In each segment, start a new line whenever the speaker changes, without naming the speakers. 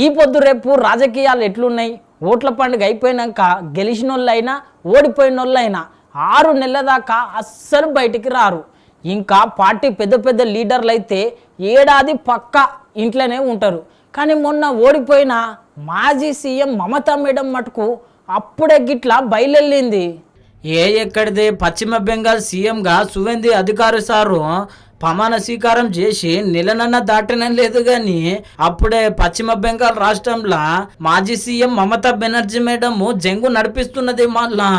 ఈ పొద్దు రేపు రాజకీయాలు ఎట్లున్నాయి? ఓట్ల పండుగ అయిపోయినాక గెలిచిన వాళ్ళైనా ఓడిపోయిన వాళ్ళైనా 6 నెలల దాకా అస్సలు బయటికి రారు. ఇంకా పార్టీ పెద్ద పెద్ద లీడర్లు అయితే ఏడాది పక్క ఇంట్లోనే ఉంటారు. కానీ మొన్న ఓడిపోయిన మాజీ సీఎం మమతా మేడం మటుకు అప్పుడే గిట్లా బయలుదేరింది. ఎక్కడిదే పశ్చిమ బెంగాల్ సీఎంగా సువేందు అధికారి సారు ప్రమాణ స్వీకారం చేసి నెలనన్న దాటనే లేదు కానీ అప్పుడే పశ్చిమ బెంగాల్ రాష్ట్రంలో మాజీ సీఎం మమతా బెనర్జీ మేడం జంగు నడిపిస్తున్నది. మళ్ళా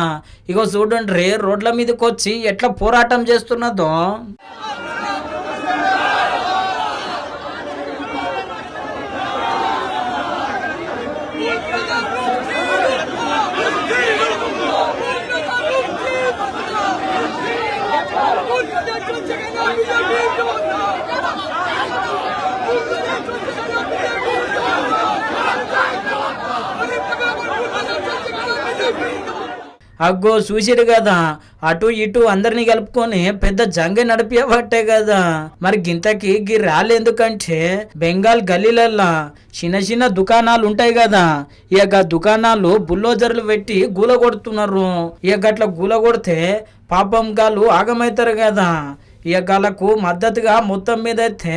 ఇగో చూడండి రోడ్ల మీదకి వచ్చి ఎట్లా పోరాటం చేస్తున్నదో. అగ్గో చూసిరు కదా, అటు ఇటు అందరినీ కలుపుకొని పెద్ద జంగ నడిపేవట్టే కదా. మరి గింతకి గీ ర్యాలీ ఎందుకంటే బెంగాల్ గల్లీలల్లా చిన్న చిన్న దుకాణాలు ఉంటాయి కదా, ఇక దుకాణాలు బుల్లోజర్లు పెట్టి గూల కొడుతున్నారు. ఇక అట్లా గూల కొడితే పాపం గాళ్ళు ఆగమవుతారు కదా. ఇక గాళ్ళకు మద్దతుగా మొత్తం మీద అయితే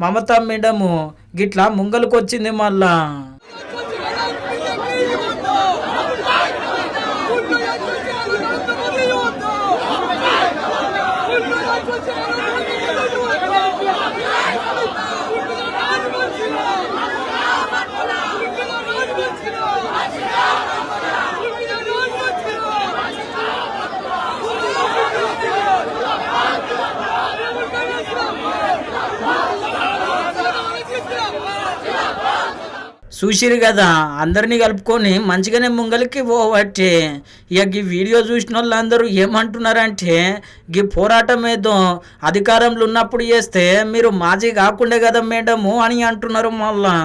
మమతా మేడము గిట్లా ముంగలకు వచ్చింది. మళ్ళా చూసిరు కదా, అందరినీ కలుపుకొని మంచిగానే ముంగలికి పోవట్టే. ఇక ఈ వీడియో చూసిన వాళ్ళందరూ ఏమంటున్నారంటే ఈ పోరాటం ఏదో అధికారంలో ఉన్నప్పుడు చేస్తే మీరు మాజీ కాకుండే కదా మేడము అని అంటున్నారు. మళ్ళా